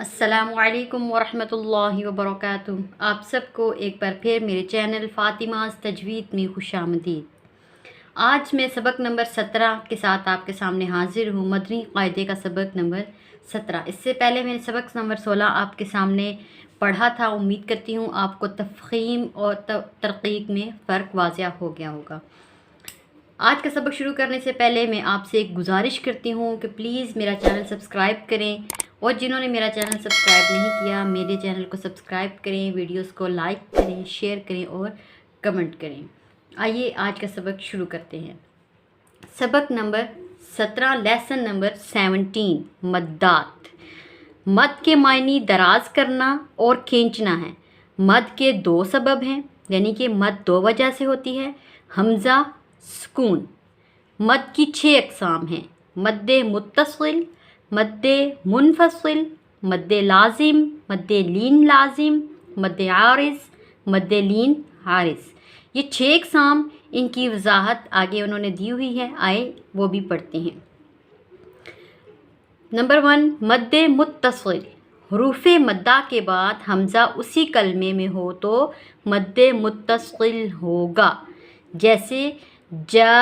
अस्सलामुअलैकुम वरहमतुल्लाहि वबरकातुहू। आप सबको एक बार फिर मेरे चैनल फ़ातिमाज़ तजवीद में खुशामदीद। आज मैं सबक नंबर 17 के साथ आपके सामने हाजिर हूँ। मदनी क़ायदे का सबक नंबर 17। इससे पहले मैंने सबक नंबर 16 आपके सामने पढ़ा था। उम्मीद करती हूँ आपको तफ़ख़ीम और तरक़ीक़ में फ़र्क वाज़िह हो गया होगा। आज का सबक शुरू करने से पहले मैं आपसे एक गुजारिश करती हूँ कि प्लीज़ मेरा चैनल सब्सक्राइब करें, और जिन्होंने मेरा चैनल सब्सक्राइब नहीं किया मेरे चैनल को सब्सक्राइब करें, वीडियोस को लाइक करें, शेयर करें और कमेंट करें। आइए आज का सबक शुरू करते हैं। सबक नंबर 17, लेसन नंबर 17, मद्दात। मद के मायने दराज करना और खींचना है। मद के दो सबब हैं, यानी कि मद दो वजह से होती है। हमज़ा, सुकून। मद की 6 अक़साम हैं। मद्दे मुत्तसिल, मद्दे मुनफसिल, मद्दे लाजिम, मद्दे लीन लाजिम, मद्दे आरिज़, मद्दे लीन आरिज़। ये 6 अक़साम, इनकी वजाहत आगे उन्होंने दी हुई है, आए वो भी पढ़ते हैं। नंबर 1, मद्दे मुत्तसिल। हुरूफ़े मद्दा के बाद हमज़ा उसी कलमे में हो तो मद्दे मुत्तसिल होगा। जैसे जा,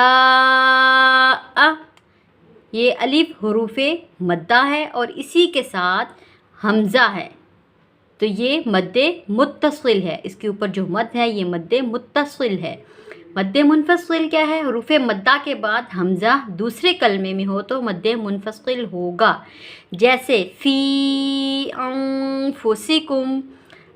ये अलिफ हुरूफ़े मद्दा है और इसी के साथ हमज़ा है, तो ये मद्दे मुत्तसिल है। इसके ऊपर जो मद है ये मद्दे मुत्तसिल है। मद्दे मुनफसिल क्या है? हुरूफ़े मद्दा के बाद हमज़ा दूसरे कलमे में हो तो मद्दे मुनफसिल होगा। जैसे फ़ी अनफुसिकुम।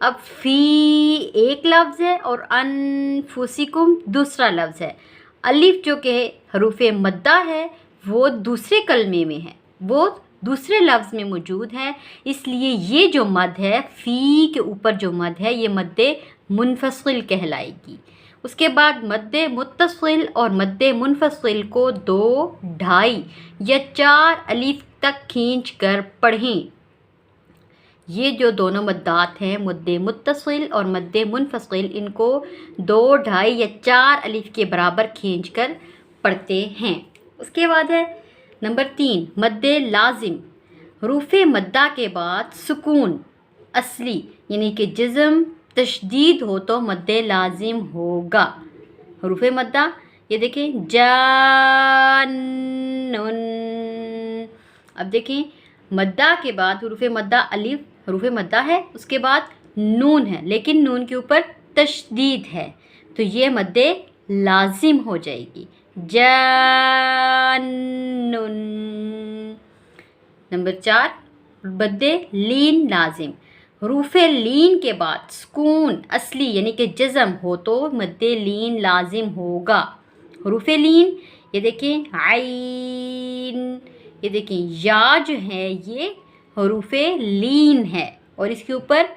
अब फ़ी एक लफ्ज़ है और अनफुसिकुम दूसरा लफ्ज़ है। अलिफ जो कि हुरूफ़े मद्दा है वो दूसरे कलमे में है, वो दूसरे लफ्ज़ में मौजूद है, इसलिए ये जो मद है फ़ी के ऊपर जो मद है ये मद्दे मुनफसिल कहलाएगी। उसके बाद मद्दे मुत्तसिल और मद्दे मुनफसिल को 2, 2.5 या 4 अलिफ तक खींच कर पढ़ें। ये जो दोनों मद्दात हैं मद्दे मुत्तसिल और मद्दे मुनफसिल, इनको 2, 2.5 या 4 अलिफ के बराबर खींच कर पढ़ते हैं। उसके बाद है नंबर 3, मद्दे लाजिम। हुरूफ़े मद्दा के बाद सुकून असली यानी कि जिज़्म तशदीद हो तो मद्दे लाजिम होगा। हुरूफ़े मद्दा ये देखें जानुन। अब देखें मद्दा के बाद हुरूफ़े मद्दा अलिफ हुरूफ़े मद्दा है, उसके बाद नून है, लेकिन नून के ऊपर तशदीद है, तो ये मद्दे लाजिम हो जाएगी। जानुन। नंबर 4, मद्दे लीन लाजिम। हुरूफ़े लीन के बाद सुकून असली यानी कि जज़म हो तो मद्दे लीन लाजिम होगा। हुरूफ़े लीन ये देखें आइन, ये देखें या जो है ये हुरूफ़े लीन है और इसके ऊपर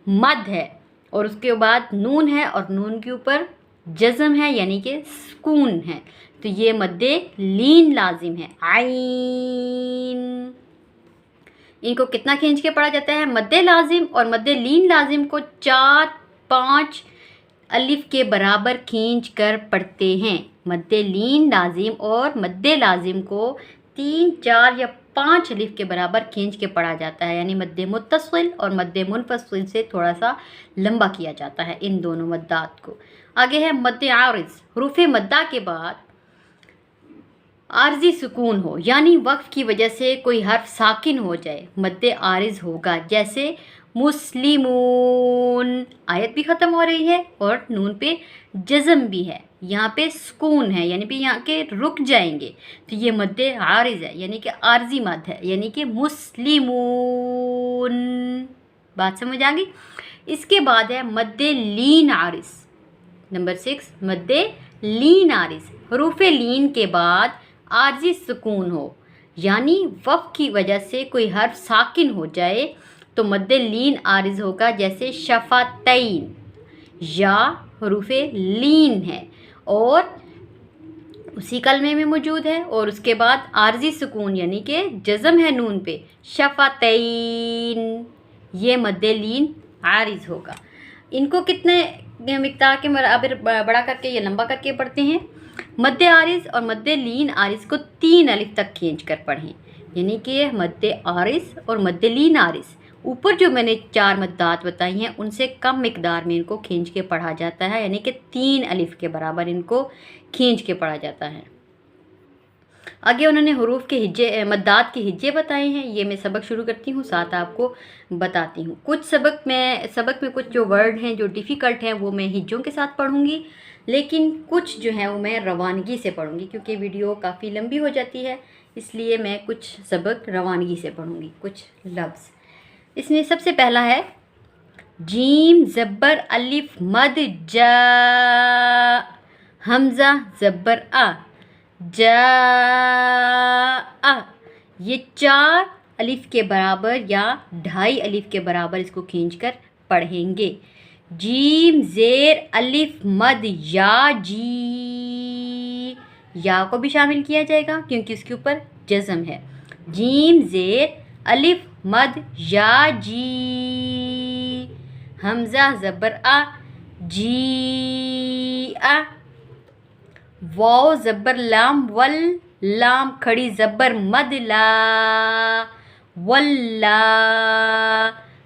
मद है और उसके बाद नून है और नून के ऊपर जज़म है यानी कि सुकून है, तो ये मद्दे लीन लाजिम है। आइन, इनको कितना खींच के पढ़ा जाता है? मद्दे लाजिम और मद्दे लीन लाजिम को 4, 5 अलिफ के बराबर खींच कर पढ़ते हैं। मद्दे लीन लाजिम और मद्दे लाजिम को 3, 4 या 5 अलिफ के बराबर खींच के पढ़ा जाता है, यानी मद्दे मुत्तसिल और मद्दे मुनफसिल से थोड़ा सा लंबा किया जाता है इन दोनों मद्दात को। आगे है मद्दे आरिज़। हुरूफ़े मद्दा के बाद आर्जी सुकून हो, यानी वक्फ की वजह से कोई हर्फ साकिन हो जाए, मद्दे आरिज़ होगा। जैसे मुस्लिमून, आयत भी ख़त्म हो रही है और नून पे जज़म भी है, यहाँ पे सुकून है यानी कि यहाँ के रुक जाएंगे, तो ये मद्दे आरिज़ है यानी कि आर्जी मद है, यानी कि मुस्लिमून। बात समझ आ गई? इसके बाद है मद्दे लीन आरिज़। नंबर 6, मद्दे लीन आरिज़। हुरूफ़े लीन के बाद आर्जी सुकून हो, यानी वक़्फ़ की वजह से कोई हर्फ साकिन हो जाए तो मद्दे लीन आरिज़ होगा। जैसे शफ़ातैन, या हुरूफ़े लीन है और उसी कलमे में मौजूद है और उसके बाद आर्जी सुकून यानी कि जज़म है नून पे, शफ़ातैन, ये मद्दे लीन आरिज़ होगा। इनको कितने मिक़दार के बराबर बड़ा करके या लंबा करके पढ़ते हैं? मद्दे आरिज़ और मद्दे लीन आरिज़ को 3 अलिफ तक खींच कर पढ़ें, यानी कि मद्दे आरिज़ और मद्दे लीन आरिज़ اوپر جو میں نے 4 مدات بتائی ہیں ان سے کم مقدار میں ان کو کھینچ کے پڑھا جاتا ہے، یعنی کہ 3 الف کے برابر ان کو کھینچ کے پڑھا جاتا ہے۔ آگے انہوں نے حروف کے ہجے مدات کے ہجے بتائے ہیں، یہ میں سبق شروع کرتی ہوں، ساتھ آپ کو بتاتی ہوں۔ کچھ سبق میں کچھ جو ورڈ ہیں جو ڈیفیکلٹ ہیں وہ میں ہجوں کے ساتھ پڑھوں گی، لیکن کچھ جو ہیں وہ میں روانگی سے پڑھوں گی، کیونکہ ویڈیو کافی لمبی ہو جاتی ہے، اس لیے میں کچھ سبق روانگی سے پڑھوں گی، کچھ لفظ۔ اس میں سب سے پہلا ہے جیم زبر الف مد جا، حمزہ زبر آ، جا، یہ 4 الف کے برابر یا 2.5 الف کے برابر اس کو کھینچ کر پڑھیں گے۔ جیم زیر الف مد یا، جی، یا کو بھی شامل کیا جائے گا کیونکہ اس کے اوپر جزم ہے۔ جیم زیر الف مد یا، جی، حمزہ زبر آ، جی، واو زبر لام ول، لام کھڑی زبر مد لا، ولا،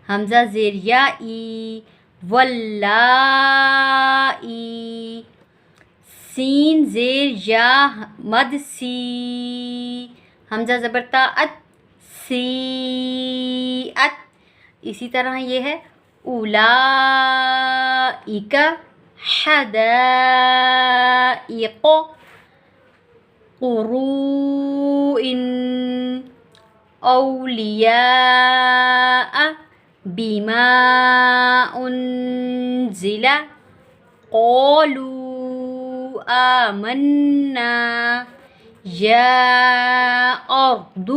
حمزہ زیر یا ای، ولا ای، سین زیر یا مد سی، حمزہ زبر تا ات، سی ات۔ اسی طرح یہ ہے اولئک حدائق، قروء، اولیاء، بما انزل، قالوا آمنا، یا ارض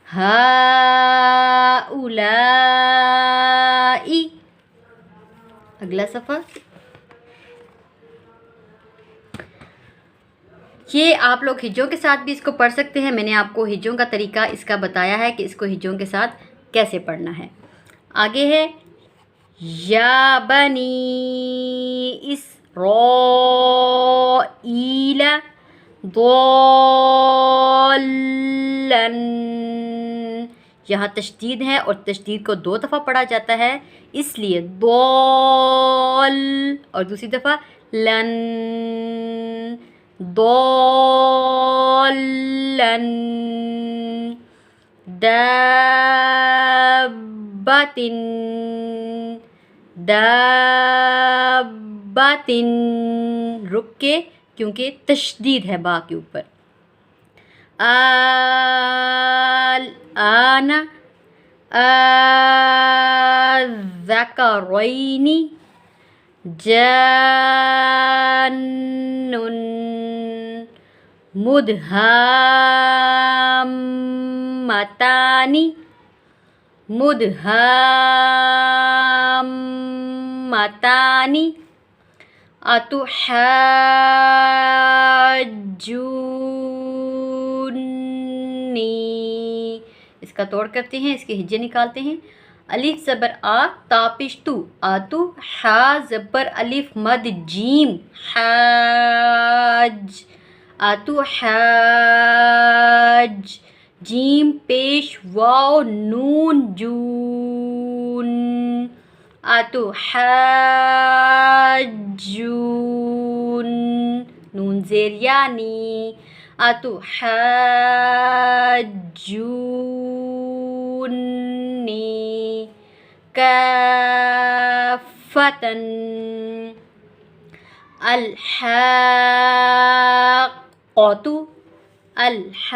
ہؤلاء۔ اگلا صفحہ، یہ آپ لوگ ہجوں کے ساتھ بھی اس کو پڑھ سکتے ہیں، میں نے آپ کو ہجوں کا طریقہ اس کا بتایا ہے کہ اس کو ہجوں کے ساتھ کیسے پڑھنا ہے۔ آگے ہے یا بنی اسرائیل ضالن، یہاں تشدید ہے اور تشدید کو 2 دفعہ پڑھا جاتا ہے، اس لیے ضال اور دوسری دفعہ لن، ضالن، دابۃ، دابۃ، رک کے کیونکہ تشدید ہے با کے اوپر۔ الآن، الذکرین، جان، مدہامتان، مدہامتان، اتحاجونی، اس کا توڑ کرتے ہیں، اس کے ہجے نکالتے ہیں۔ الف زبر آ، تاپش تو، آتو، حا زبر الف مد جیم، حاج، آتو حاج، جیم پیش واو نون جون، آتو حاجون، نون زیر یعنی، آتو حاجونی، کافتن، الحاقۃ، الحاقۃ،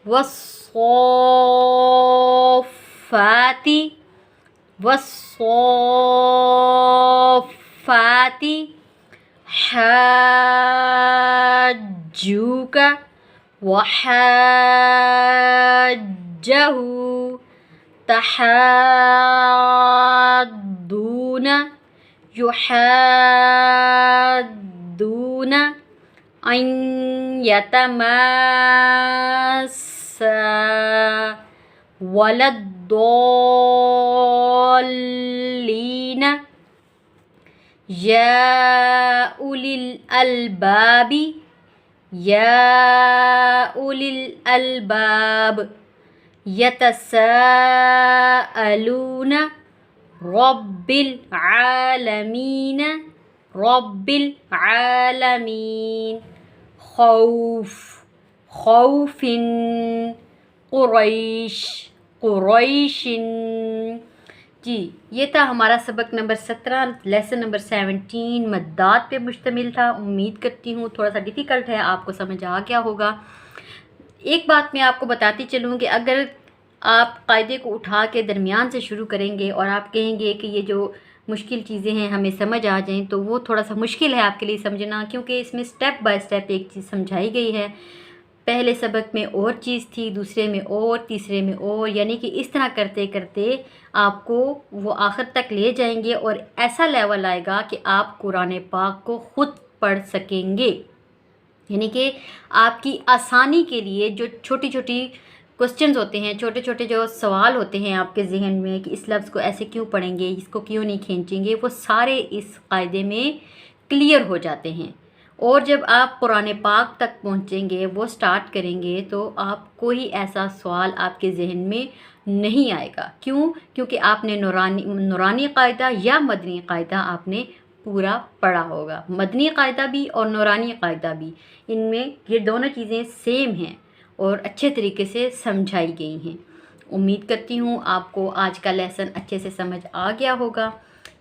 والصافات، والصافات، حاجوک، وحاجہ، تحاضون، یحاضون، ان یتماسا، ولا الضالین، یا اولی الالباب، یا اولی الالباب، यतसाअलून रब्बिल आलमीन रब्बिल आलमीन खौफ खौफिन कुरैश कुरैशिन। जी, ये था हमारा सबक नंबर 17, लेसन नंबर 17 मद्दात पे मुश्तमिल था। उम्मीद करती हूँ थोड़ा सा डिफ़िकल्ट है, आपको समझ आ गया होगा। एक बात मैं आपको बताती चलूँ कि अगर आप कायदे को उठा के दरमियान से शुरू करेंगे और आप कहेंगे कि ये जो मुश्किल चीज़ें हैं हमें समझ आ जाएं, तो वो थोड़ा सा मुश्किल है आपके लिए समझना, क्योंकि इसमें स्टेप बाय स्टेप एक चीज़ समझाई गई है। पहले सबक में और चीज़ थी, दूसरे में और, तीसरे में और, यानी कि इस तरह करते करते आपको वो आखिर तक ले जाएंगे और ऐसा लेवल आएगा कि आप कुरान पाक को ख़ुद पढ़ सकेंगे। यानी कि आपकी आसानी के लिए जो छोटी छोटी क्वेश्चंस होते हैं, छोटे छोटे जो सवाल होते हैं आपके जहन में कि इस लफ्ज़ को ऐसे क्यों पढ़ेंगे, इसको क्यों नहीं खींचेंगे, वो सारे इस कायदे में क्लियर हो जाते हैं। और जब आप कुरान पाक तक पहुंचेंगे, वो स्टार्ट करेंगे, तो आप कोई ऐसा सवाल आपके जहन में नहीं आएगा। क्यों? क्योंकि आपने नूरानी कायदा या मदनी कायदा आपने पूरा पढ़ा होगा। मदनी कायदा भी और नूरानी कायदा भी, इनमें ये दोनों चीज़ें सेम हैं और अच्छे तरीके से समझाई गई हैं। उम्मीद करती हूँ आपको आज का लेसन अच्छे से समझ आ गया होगा।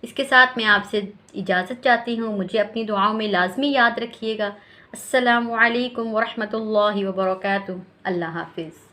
इसके साथ मैं आपसे इजाज़त चाहती हूँ। मुझे अपनी दुआओं में लाज़मी याद रखिएगा। अस्सलामु अलैकुम वरहमतुल्लाहि वबरकातुहू। अल्लाह हाफ़िज़।